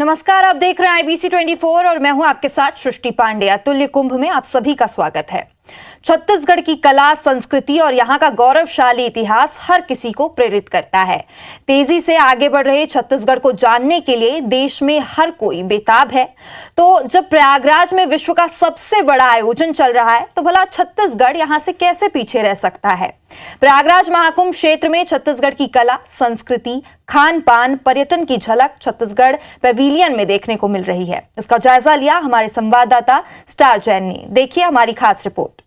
नमस्कार, आप देख रहे हैं IBC 24 और मैं हूं आपके साथ सृष्टि पांडे। अतुल्य कुंभ में आप सभी का स्वागत है। छत्तीसगढ़ की कला, संस्कृति और यहाँ का गौरवशाली इतिहास हर किसी को प्रेरित करता है। तेजी से आगे बढ़ रहे छत्तीसगढ़ को जानने के लिए देश में हर कोई बेताब है। तो जब प्रयागराज में विश्व का सबसे बड़ा आयोजन चल रहा है, तो भला छत्तीसगढ़ यहाँ से कैसे पीछे रह सकता है। प्रयागराज महाकुंभ क्षेत्र में छत्तीसगढ़ की कला, संस्कृति, खान पान, पर्यटन की झलक छत्तीसगढ़ पैविलियन में देखने को मिल रही है। इसका जायजा लिया हमारे संवाददाता स्टार जैन ने। देखिए हमारी खास रिपोर्ट।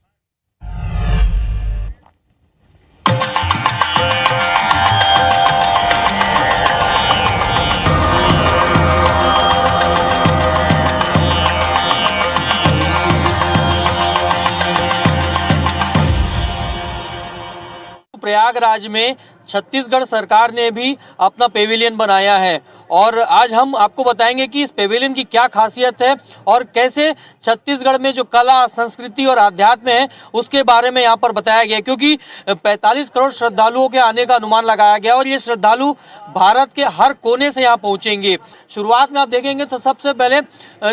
प्रयागराज में छत्तीसगढ़ सरकार ने भी अपना पेविलियन बनाया है और आज हम आपको बताएंगे कि इस पेविलियन की क्या खासियत है और कैसे छत्तीसगढ़ में जो कला, संस्कृति और अध्यात्म है उसके बारे में यहाँ पर बताया गया, क्योंकि 45 करोड़ श्रद्धालुओं के आने का अनुमान लगाया गया और ये श्रद्धालु भारत के हर कोने से यहाँ पहुँचेंगे। शुरुआत में आप देखेंगे तो सबसे पहले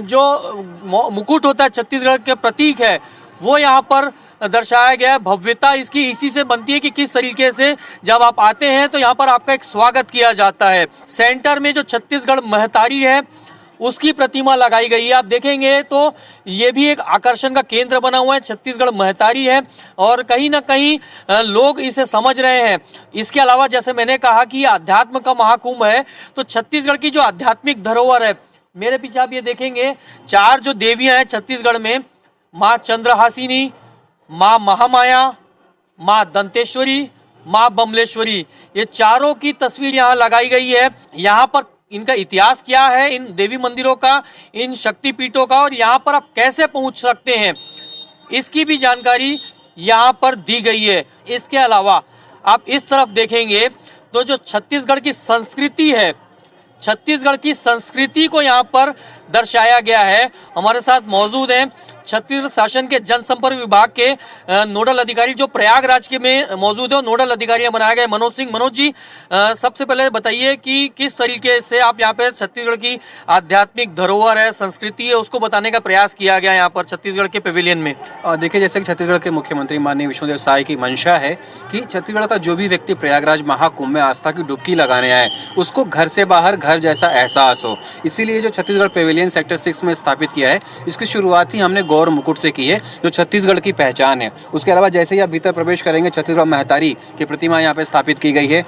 जो मुकुट होता है, छत्तीसगढ़ के प्रतीक है, वो यहाँ पर दर्शाया गया है। भव्यता इसकी इसी से बनती है कि किस तरीके से जब आप आते हैं तो यहाँ पर आपका एक स्वागत किया जाता है। सेंटर में जो छत्तीसगढ़ महतारी है उसकी प्रतिमा लगाई गई है। आप देखेंगे तो ये भी एक आकर्षण का केंद्र बना हुआ है। छत्तीसगढ़ महतारी है और कहीं ना कहीं लोग इसे समझ रहे हैं। इसके अलावा जैसे मैंने कहा कि अध्यात्म का महाकुंभ है, तो छत्तीसगढ़ की जो आध्यात्मिक धरोहर है, मेरे पीछे आप ये देखेंगे 4 जो देवियां हैं छत्तीसगढ़ में, माँ चंद्रहासिनी, माँ महामाया, माँ दंतेश्वरी, माँ बमलेश्वरी, ये चारों की तस्वीर यहाँ लगाई गई है। यहाँ पर इनका इतिहास क्या है, इन देवी मंदिरों का, इन शक्तिपीठों का, और यहाँ पर आप कैसे पहुँच सकते हैं, इसकी भी जानकारी यहाँ पर दी गई है। इसके अलावा आप इस तरफ देखेंगे तो जो छत्तीसगढ़ की संस्कृति है, छत्तीसगढ़ की संस्कृति को यहाँ पर दर्शाया गया है। हमारे साथ मौजूद हैं छत्तीसगढ़ शासन के जनसंपर्क विभाग के नोडल अधिकारी जो प्रयागराज के में मौजूद है, नोडल अधिकारी बनाए गए मनोज सिंह। मनोज जी, सबसे पहले बताइए कि किस तरीके से आप यहाँ पे छत्तीसगढ़ की आध्यात्मिक धरोहर है, संस्कृति है, उसको बताने का प्रयास किया गया यहाँ पर छत्तीसगढ़ के पेविलियन में। देखिए, जैसे कि छत्तीसगढ़ के मुख्यमंत्री माननीय विष्णुदेव साय की मंशा है कि छत्तीसगढ़ का जो भी व्यक्ति प्रयागराज महाकुंभ में आस्था की डुबकी लगाने आए उसको घर से बाहर घर जैसा एहसास हो। इसीलिए जो छत्तीसगढ़ पेविलियन सेक्टर 6 में स्थापित किया है, इसकी शुरुआत ही हमने गौर मुकुट से की है जो छत्तीसगढ़ की पहचान है। उसके अलावा जैसे ही आप भीतर प्रवेश करेंगे, छत्तीसगढ़ महतारी की प्रतिमा यहाँ पे स्थापित की गई है।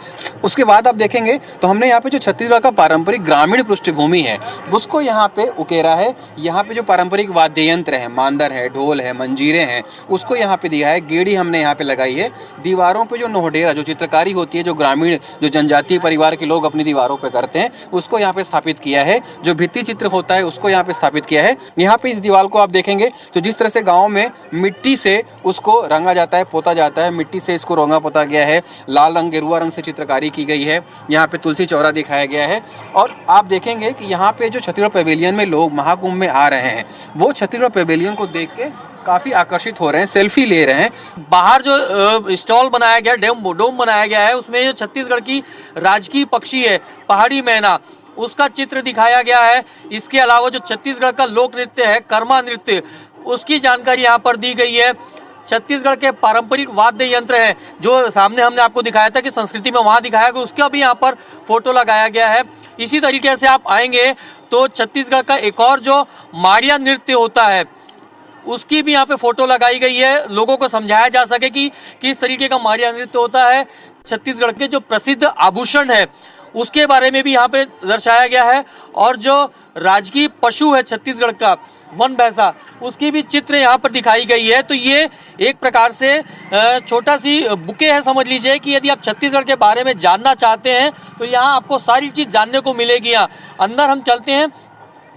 उसके बाद आप देखेंगे तो हमने यहाँ पे जो छत्तीसगढ़ का पारंपरिक ग्रामीण पृष्ठभूमि है उसको यहाँ पे उकेरा है। यहाँ पे जो पारंपरिक वाद्य यंत्र है, मांदर है, ढोल है, मंजीरे हैं, उसको यहाँ पे दिया है। गेड़ी हमने यहाँ पे लगाई है। दीवारों पे जो नोहडेरा, जो चित्रकारी होती है, जो ग्रामीण, जो जनजातीय परिवार के लोग अपनी दीवारों पे करते हैं, उसको यहाँ पे स्थापित किया है। जो भित्ति चित्र होता है उसको यहाँ पे स्थापित किया है। यहाँ पे इस दीवार को आप देखेंगे तो जिस तरह से गांव में मिट्टी से उसको रंगा जाता है, पोता जाता है, मिट्टी से इसको रंगा पोता गया है। लाल रंग, गेरुआ रंग से चित्रकारी की गई है। यहाँ पे तुलसी चौरा दिखाया गया है। और आप देखेंगे कि यहाँ पे जो छत्तीसगढ़ पेविलियन में लोग महाकुंभ में आ रहे हैं, वो छत्तीसगढ़ पेविलियन को देख के काफी आकर्षित हो रहे हैं, सेल्फी ले रहे हैं। बाहर जो स्टॉल बनाया गया, डोम बनाया गया है, उसमें जो छत्तीसगढ़ की राजकीय पक्षी है, पहाड़ी मैना, उसका चित्र दिखाया गया है। इसके अलावा जो छत्तीसगढ़ का लोक नृत्य है, कर्मा नृत्य, उसकी जानकारी यहाँ पर दी गई है। छत्तीसगढ़ के पारंपरिक वाद्य यंत्र है जो सामने हमने आपको दिखाया था कि संस्कृति में वहाँ दिखाया गया, उसका भी यहाँ पर फोटो लगाया गया है। इसी तरीके से आप आएंगे तो छत्तीसगढ़ का एक और जो मारिया नृत्य होता है उसकी भी यहाँ पे फोटो लगाई गई है, लोगों को समझाया जा सके कि किस तरीके का मारिया नृत्य होता है। छत्तीसगढ़ के जो प्रसिद्ध आभूषण है उसके बारे में भी यहाँ पे दर्शाया गया है। और जो राजकीय पशु है छत्तीसगढ़ का, वन भैंसा, उसकी भी चित्र यहाँ पर दिखाई गई है। तो ये एक प्रकार से छोटा सी बुके है, समझ लीजिए कि यदि आप छत्तीसगढ़ के बारे में जानना चाहते हैं तो यहाँ आपको सारी चीज़ जानने को मिलेगी। अंदर हम चलते हैं,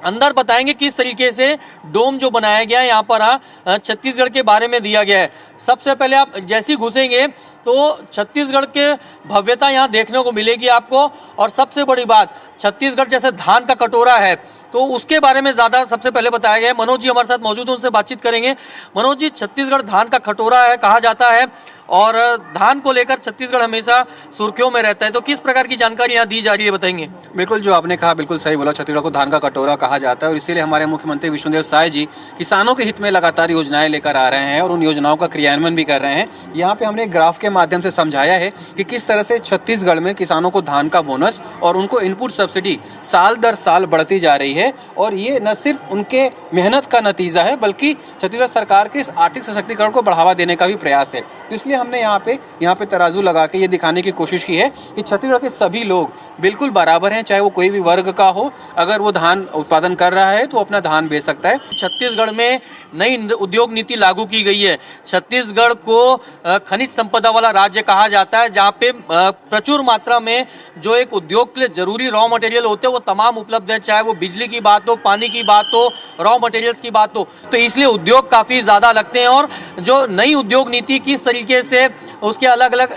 अंदर बताएंगे किस तरीके से डोम जो बनाया गया है यहाँ पर छत्तीसगढ़ के बारे में दिया गया है। सबसे पहले आप जैसे ही घुसेंगे तो छत्तीसगढ़ के भव्यता यहाँ देखने को मिलेगी आपको। और सबसे बड़ी बात, छत्तीसगढ़ जैसे धान का कटोरा है तो उसके बारे में ज़्यादा सबसे पहले बताया गया है। मनोज जी हमारे साथ मौजूद हैं, उनसे बातचीत करेंगे। मनोज जी, छत्तीसगढ़ धान का कटोरा है कहा जाता है और धान को लेकर छत्तीसगढ़ हमेशा सुर्खियों में रहता है, तो किस प्रकार की जानकारी यहाँ दी जा रही है, बताएंगे? बिल्कुल, जो आपने कहा बिल्कुल सही बोला। छत्तीसगढ़ को धान का कटोरा कहा जाता है और इसीलिए हमारे मुख्यमंत्री विष्णुदेव साय जी किसानों के हित में लगातार योजनाएं लेकर आ रहे हैं और उन योजनाओं का क्रियान्वयन भी कर रहे हैं। यहाँ पे हमने एक ग्राफ के माध्यम से समझाया है कि किस तरह से छत्तीसगढ़ में किसानों को धान का बोनस और उनको इनपुट सब्सिडी साल दर साल बढ़ती जा रही है। और ये न सिर्फ उनके मेहनत का नतीजा है बल्कि छत्तीसगढ़ सरकार के आर्थिक सशक्तिकरण को बढ़ावा देने का भी प्रयास है। इसलिए हमने यहाँ पे तराजू लगा के ये दिखाने की कोशिश की है कि छत्तीसगढ़ के सभी लोग बिल्कुल बराबर हैं, चाहे वो कोई भी वर्ग का हो। अगर वो धान उत्पादन कर रहा है तो अपना धान बेच सकता है। छत्तीसगढ़ में नई उद्योग नीति लागू की गई है। छत्तीसगढ़ को खनिज संपदा वाला राज्य कहा जाता है, जहाँ पे प्रचुर मात्रा में जो एक उद्योग के लिए जरूरी रॉ मटेरियल होते हैं वो तमाम उपलब्ध है, चाहे वो बिजली की बात हो, पानी की बात हो, रॉ मटेरियल्स की बात हो। तो इसलिए उद्योग काफी ज्यादा लगते हैं। और जो नई उद्योग नीति किस तरीके से उसके अलग अलग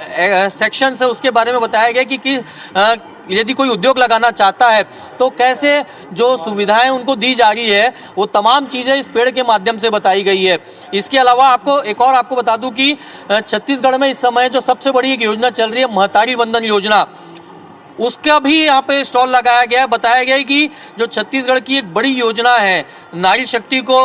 सेक्शन है उसके बारे में बताया गया कि यदि कोई उद्योग लगाना चाहता है तो कैसे जो सुविधाएं उनको दी जा रही है वो तमाम चीज़ें इस पेड़ के माध्यम से बताई गई है। इसके अलावा आपको बता दूं कि छत्तीसगढ़ में इस समय जो सबसे बड़ी एक योजना चल रही है महतारी वंदन योजना, उसका भी यहाँ पे स्टॉल लगाया गया है। बताया गया है कि जो छत्तीसगढ़ की एक बड़ी योजना है नारी शक्ति को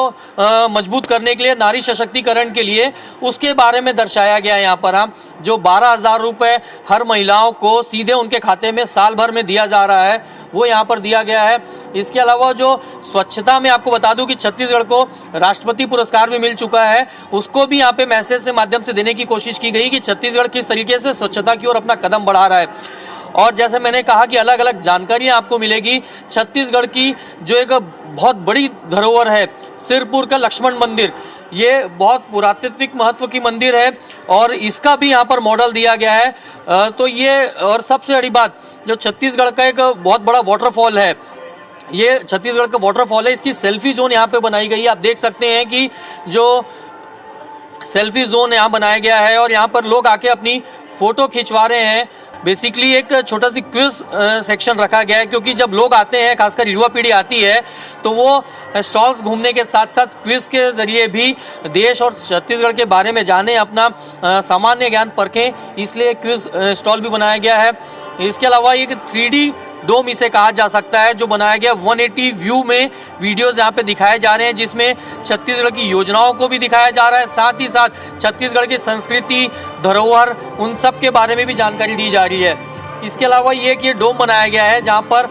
मजबूत करने के लिए, नारी सशक्तिकरण के लिए, उसके बारे में दर्शाया गया है। यहाँ पर हम जो 12,000 रुपये हर महिलाओं को सीधे उनके खाते में साल भर में दिया जा रहा है वो यहाँ पर दिया गया है। इसके अलावा जो स्वच्छता में आपको बता दूं कि छत्तीसगढ़ को राष्ट्रपति पुरस्कार भी मिल चुका है, उसको भी यहाँ पे मैसेज के माध्यम से देने की कोशिश की गई कि छत्तीसगढ़ किस तरीके से स्वच्छता की ओर अपना कदम बढ़ा रहा है। और जैसे मैंने कहा कि अलग अलग जानकारियां आपको मिलेगी। छत्तीसगढ़ की जो एक बहुत बड़ी धरोहर है सिरपुर का लक्ष्मण मंदिर, ये बहुत पुरातात्विक महत्व की मंदिर है और इसका भी यहाँ पर मॉडल दिया गया है। तो ये, और सबसे बड़ी बात, जो छत्तीसगढ़ का एक बहुत बड़ा वाटरफॉल है, ये छत्तीसगढ़ का वाटरफॉल है, इसकी सेल्फी जोन यहाँ पे बनाई गई है। आप देख सकते हैं कि जो सेल्फी जोन यहाँ बनाया गया है और यहाँ पर लोग आके अपनी फोटो खिंचवा रहे हैं। बेसिकली एक छोटा सी क्विज सेक्शन रखा गया है, क्योंकि जब लोग आते हैं, खासकर युवा पीढ़ी आती है, तो वो स्टॉल्स घूमने के साथ साथ क्विज के जरिए भी देश और छत्तीसगढ़ के बारे में जाने, अपना सामान्य ज्ञान परखें, इसलिए क्विज स्टॉल भी बनाया गया है। इसके अलावा एक 3D डोम इसे कहा जा सकता है जो बनाया गया 180 व्यू में वीडियोस यहाँ पे दिखाए जा रहे हैं, जिसमें छत्तीसगढ़ की योजनाओं को भी दिखाया जा रहा है, साथ ही साथ छत्तीसगढ़ की संस्कृति, धरोहर, उन सब के बारे में भी जानकारी दी जा रही है। इसके अलावा ये डोम बनाया गया है जहाँ पर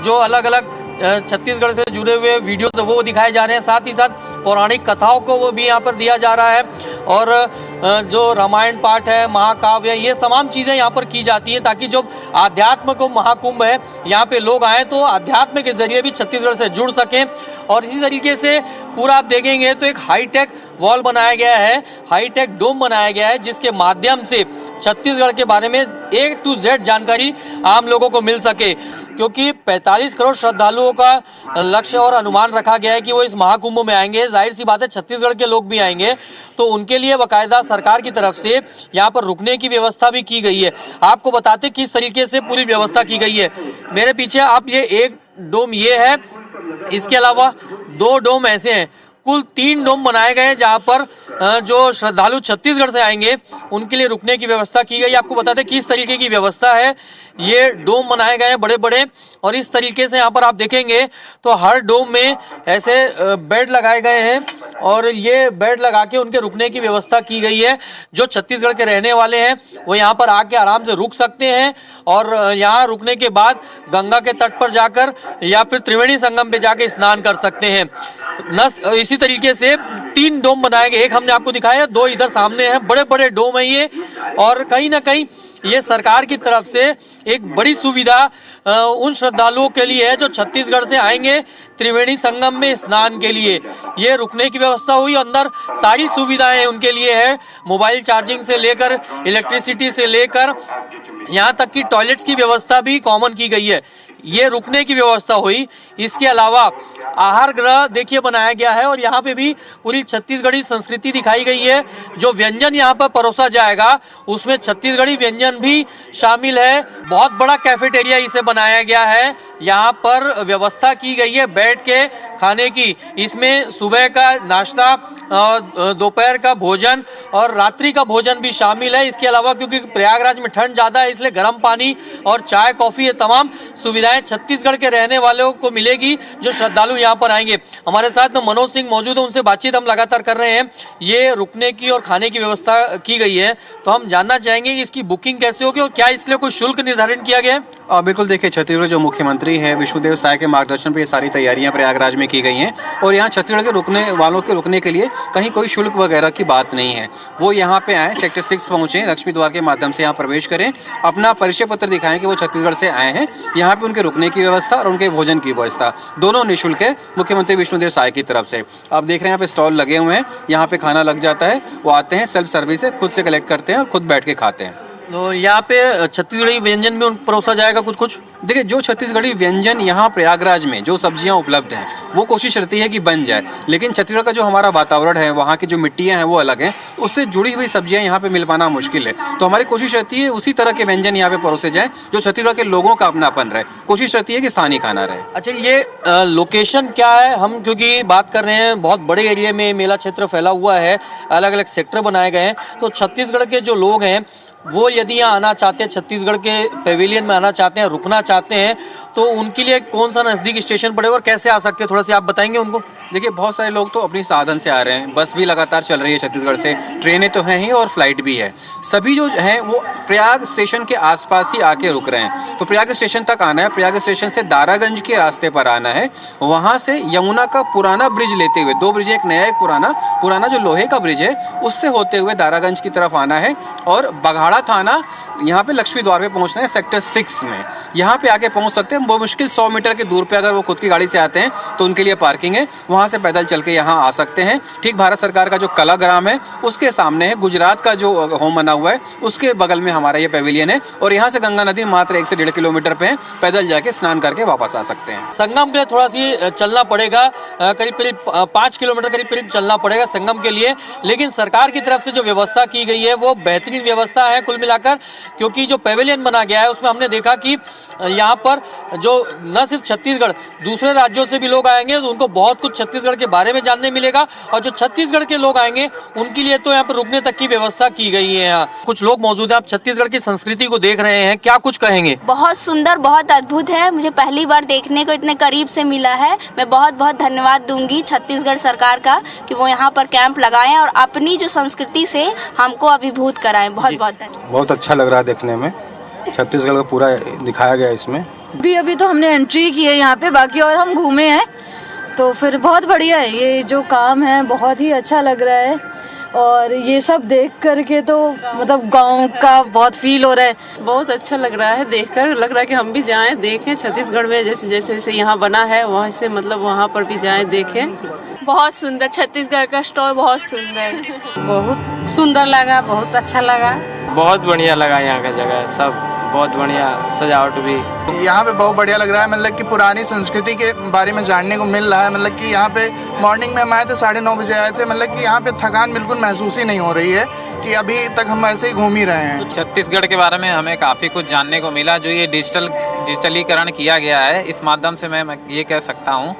जो अलग अलग छत्तीसगढ़ से जुड़े हुए वीडियोस वो दिखाए जा रहे हैं, साथ ही साथ पौराणिक कथाओं को वो भी यहाँ पर दिया जा रहा है। और जो रामायण पाठ है, महाकाव्य, ये तमाम चीज़ें यहाँ पर की जाती हैं ताकि जो आध्यात्म को महाकुंभ है यहाँ पे लोग आए तो आध्यात्म के जरिए भी छत्तीसगढ़ से जुड़ सकें। और इसी तरीके से पूरा आप देखेंगे तो एक हाईटेक वॉल बनाया गया है, हाईटेक डोम बनाया गया है, जिसके माध्यम से छत्तीसगढ़ के बारे में A to Z जानकारी आम लोगों को मिल सके, क्योंकि 45 करोड़ श्रद्धालुओं का लक्ष्य और अनुमान रखा गया है कि वो इस महाकुंभ में आएंगे। जाहिर सी बात है छत्तीसगढ़ के लोग भी आएंगे, तो उनके लिए बाकायदा सरकार की तरफ से यहाँ पर रुकने की व्यवस्था भी की गई है। आपको बताते किस तरीके से पूरी व्यवस्था की गई है। मेरे पीछे आप ये एक डोम ये है, इसके अलावा 2 डोम ऐसे हैं, कुल 3 डोम बनाए गए हैं जहाँ पर जो श्रद्धालु छत्तीसगढ़ से आएंगे उनके लिए रुकने की व्यवस्था की गई। आपको बताते किस तरीके की व्यवस्था है। ये डोम बनाए गए हैं बड़े बड़े, और इस तरीके से यहाँ पर आप देखेंगे तो हर डोम में ऐसे बेड लगाए गए हैं और ये बेड लगा के उनके रुकने की व्यवस्था की गई है। जो छत्तीसगढ़ के रहने वाले हैं वो यहाँ पर आके आराम से रुक सकते हैं और यहाँ रुकने के बाद गंगा के तट पर जाकर या फिर त्रिवेणी संगम पे जाके स्नान कर सकते हैं। इसी तरीके से 3 डोम बनाए गए, एक हमने आपको दिखाया, 2 इधर सामने हैं, बड़े बड़े डोम है ये। और कहीं ना कहीं ये सरकार की तरफ से एक बड़ी सुविधा उन श्रद्धालुओं के लिए है जो छत्तीसगढ़ से आएंगे त्रिवेणी संगम में स्नान के लिए। ये रुकने की व्यवस्था हुई, अंदर सारी सुविधाएं उनके लिए है, मोबाइल चार्जिंग से लेकर इलेक्ट्रिसिटी से लेकर यहाँ तक कि टॉयलेट्स की व्यवस्था भी कॉमन की गई है। ये रुकने की व्यवस्था हुई। इसके अलावा आहार गृह देखिए बनाया गया है और यहाँ पे भी पूरी छत्तीसगढ़ी संस्कृति दिखाई गई है। जो व्यंजन यहाँ पर परोसा जाएगा उसमें छत्तीसगढ़ी व्यंजन भी शामिल है। बहुत बड़ा कैफेटेरिया इसे बनाया गया है। यहाँ पर व्यवस्था की गई है बैठ के खाने की। इसमें सुबह का नाश्ता, दोपहर का भोजन और रात्रि का भोजन भी शामिल है। इसके अलावा क्योंकि प्रयागराज में ठंड ज्यादा है इसलिए गर्म पानी और चाय कॉफी ये तमाम सुविधाएं छत्तीसगढ़ के रहने वालों को मिलेगी जो श्रद्धालु यहाँ पर आएंगे। हमारे साथ मनोज सिंह मौजूद है, उनसे बातचीत हम लगातार कर रहे हैं। ये रुकने की और खाने की व्यवस्था की गई है तो हम जानना चाहेंगे कि इसकी बुकिंग कैसे होगी और क्या इसके लिए कोई शुल्क निर्धारण किया गया है? बिल्कुल, देखिए छत्तीसगढ़ जो मुख्यमंत्री है विष्णुदेव साय के मार्गदर्शन पर ये सारी तैयारियां प्रयागराज में की गई हैं और यहाँ छत्तीसगढ़ के रुकने वालों के रुकने के लिए कहीं कोई शुल्क वगैरह की बात नहीं है। वो यहाँ पे आए, सेक्टर 6 पहुंचे, लक्ष्मी द्वार के माध्यम से यहाँ प्रवेश करें, अपना परिचय पत्र दिखाएं कि वो छत्तीसगढ़ से आए हैं। यहाँ पे उनके रुकने की व्यवस्था और उनके भोजन की व्यवस्था दोनों निःशुल्क है मुख्यमंत्री विष्णुदेव साय की तरफ से। आप देख रहे हैं यहाँ पे स्टॉल लगे हुए हैं, यहाँ पे खाना लग जाता है, वो आते हैं, सेल्फ सर्विस है, खुद से कलेक्ट करते हैं और खुद बैठ के खाते हैं। तो यहाँ पे छत्तीसगढ़ी व्यंजन भी परोसा जाएगा कुछ? देखिए, जो छत्तीसगढ़ी व्यंजन यहाँ प्रयागराज में जो सब्जियां उपलब्ध हैं वो कोशिश रहती है कि बन जाए, लेकिन छत्तीसगढ़ का जो हमारा वातावरण है, वहाँ की जो मिट्टियाँ हैं वो अलग हैं, उससे जुड़ी हुई सब्जियां यहाँ पे मिल पाना मुश्किल है। तो हमारी कोशिश रहती है उसी तरह के व्यंजन यहाँ पे परोसे जाएं जो छत्तीसगढ़ के लोगों का अपनापन रहे। कोशिश रहती है कि स्थानीय खाना रहे। अच्छा, ये लोकेशन क्या है? हम क्योंकि बात कर रहे हैं बहुत बड़े एरिया में मेला क्षेत्र फैला हुआ है, अलग अलग सेक्टर बनाए गए हैं, तो छत्तीसगढ़ के जो लोग हैं वो यदि यहाँ आना चाहते हैं, छत्तीसगढ़ के पेविलियन में आना चाहते हैं, रुकना चाहते हैं, तो उनके लिए कौन सा नज़दीक स्टेशन पड़ेगा और कैसे आ सकते हैं, थोड़ा सा आप बताएंगे उनको? देखिए, बहुत सारे लोग तो अपनी साधन से आ रहे हैं, बस भी लगातार चल रही है छत्तीसगढ़ से, ट्रेनें तो हैं ही और फ्लाइट भी है। सभी जो हैं वो प्रयाग स्टेशन के आसपास ही आके रुक रहे हैं। तो प्रयाग स्टेशन तक आना है, प्रयाग स्टेशन से दारागंज के रास्ते पर आना है, वहाँ से यमुना का पुराना ब्रिज लेते हुए, 2 ब्रिज, एक नया एक पुराना जो लोहे का ब्रिज है उससे होते हुए दारागंज की तरफ आना है और बघाड़ा थाना यहाँ पे लक्ष्मी द्वार पे पहुँचना है सेक्टर 6 में। यहाँ पे आके पहुँच सकते हैं। वो मुश्किल 100 मीटर के दूर पे अगर वो खुद की गाड़ी से आते हैं तो उनके लिए पार्किंग है, वहाँ से पैदल चल के यहाँ आ सकते हैं। ठीक भारत सरकार का जो कलाग्राम है उसके सामने है, गुजरात का जो होम बना हुआ है उसके बगल में हमारा ये पेविलियन है और यहाँ से गंगा नदी मात्र 1 से 1.5 किलोमीटर पे है, पैदल जाके स्नान करके वापस आ सकते हैं। संगम के लिए थोड़ा सी चलना पड़ेगा, करीब 5 किलोमीटर करीब चलना पड़ेगा संगम के लिए, लेकिन सरकार की तरफ से जो व्यवस्था की गई है वो बेहतरीन व्यवस्था है कुल मिलाकर, क्योंकि जो पेविलियन बना गया है उसमें हमने देखा कि यहाँ पर जो न सिर्फ छत्तीसगढ़, दूसरे राज्यों से भी लोग आएंगे तो उनको बहुत कुछ छत्तीसगढ़ के बारे में जानने मिलेगा और जो छत्तीसगढ़ के लोग आएंगे उनके लिए तो यहाँ पर रुकने तक की व्यवस्था की गई है। यहाँ कुछ लोग मौजूद हैं, आप छत्तीसगढ़ की संस्कृति को देख रहे हैं, क्या कुछ कहेंगे? बहुत सुंदर, बहुत अद्भुत है। मुझे पहली बार देखने को इतने करीब से मिला है। मैं बहुत बहुत धन्यवाद दूंगी छत्तीसगढ़ सरकार का कि वो यहाँ पर कैंप लगाएं और अपनी जो संस्कृति से हमको अभिभूत कराएं। बहुत बहुत धन्यवाद। बहुत अच्छा लग रहा है देखने में, छत्तीसगढ़ का पूरा दिखाया गया इसमें। अभी तो हमने एंट्री की है यहाँ पे, बाकी और हम घूमे हैं तो फिर बहुत बढ़िया है। ये जो काम है बहुत ही अच्छा लग रहा है और ये सब देख करके तो मतलब गांव का बहुत फील हो रहा है। बहुत अच्छा लग रहा है, देखकर लग रहा है कि हम भी जाएं, देखें छत्तीसगढ़ में जैसे जैसे यहाँ बना है वहाँ से, मतलब वहाँ पर भी जाएं, देखें। बहुत सुंदर, छत्तीसगढ़ का स्टॉल बहुत सुंदर। बहुत सुंदर लगा, बहुत अच्छा लगा, बहुत बढ़िया लगा। यहाँ का जगह सब बहुत बढ़िया, सजावट भी यहाँ पे बहुत बढ़िया लग रहा है। मतलब कि पुरानी संस्कृति के बारे में जानने को मिल रहा है। मतलब कि यहाँ पे मॉर्निंग में हम आए थे, 9:30 बजे आए थे। मतलब कि यहाँ पे थकान बिल्कुल महसूस ही नहीं हो रही है कि अभी तक हम ऐसे ही घूम ही रहे हैं। छत्तीसगढ़ के बारे में हमें काफ़ी कुछ जानने को मिला। जो ये डिजिटलीकरण किया गया है, इस माध्यम से मैं ये कह सकता हूँ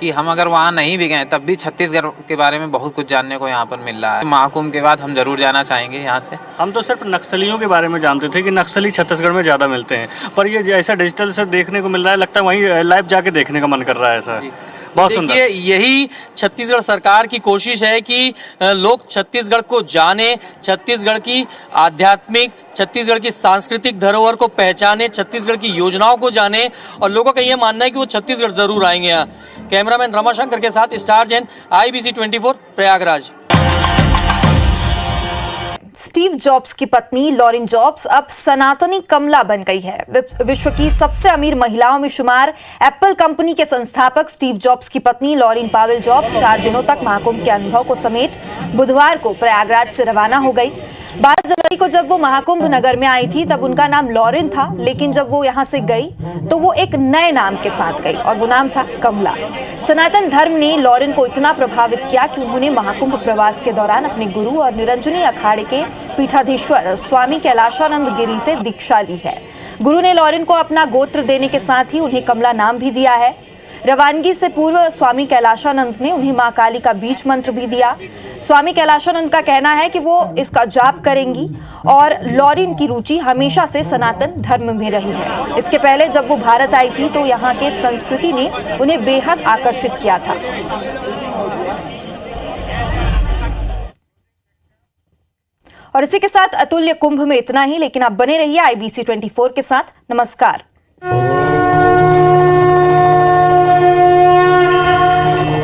कि हम अगर वहाँ नहीं भी गए तब भी छत्तीसगढ़ के बारे में बहुत कुछ जानने को यहाँ पर मिल रहा है। महाकुंभ के बाद हम जरूर जाना चाहेंगे यहाँ से। हम तो सिर्फ नक्सलियों के बारे में जानते थे कि नक्सली छत्तीसगढ़ में ज़्यादा मिलते हैं, पर ये ऐसा डिजिटल से देखने को मिल रहा है, लगता है वहीं लाइव जाके देखने का मन कर रहा है। ऐसा बहुत सुंदर। यही छत्तीसगढ़ सरकार की कोशिश है कि लोग छत्तीसगढ़ को जाने, छत्तीसगढ़ की आध्यात्मिक, छत्तीसगढ़ की सांस्कृतिक धरोहर को पहचाने, छत्तीसगढ़ की योजनाओं को जाने और लोगों का यह मानना है कि वो छत्तीसगढ़ जरूर आएंगे। यहाँ कैमरामैन रमाशंकर के साथ star Jain, IBC 24 Prayagraj. Steve jobs की पत्नी लॉरेन जॉब्स अब सनातनी कमला बन गई है। विश्व की सबसे अमीर महिलाओं में शुमार एप्पल कंपनी के संस्थापक स्टीव जॉब्स की पत्नी लॉरेन पावेल जॉब्स 4 दिनों तक महाकुंभ के अनुभव को समेत बुधवार को प्रयागराज से रवाना हो गई। 12 जनवरी को जब वो महाकुंभ नगर में आई थी तब उनका नाम लॉरेन था, लेकिन जब वो यहाँ से गई तो वो एक नए नाम के साथ गई और वो नाम था कमला। सनातन धर्म ने लॉरेन को इतना प्रभावित किया कि उन्होंने महाकुंभ प्रवास के दौरान अपने गुरु और निरंजनी अखाड़े के पीठाधीश्वर स्वामी कैलाशानंद गिरी से दीक्षा ली है। गुरु ने लॉरेन को अपना गोत्र देने के साथ ही उन्हें कमला नाम भी दिया है। रवानगी से पूर्व स्वामी कैलाशानंद ने उन्हें मां काली का बीज मंत्र भी दिया। स्वामी कैलाशानंद का कहना है कि वो इसका जाप करेंगी और लॉरेन की रुचि हमेशा से सनातन धर्म में रही है। इसके पहले जब वो भारत आई थी तो यहाँ के संस्कृति ने उन्हें बेहद आकर्षित किया था। और इसी के साथ अतुल्य कुंभ में इतना ही, लेकिन आप बने रहिए IBC 24 के साथ। नमस्कार।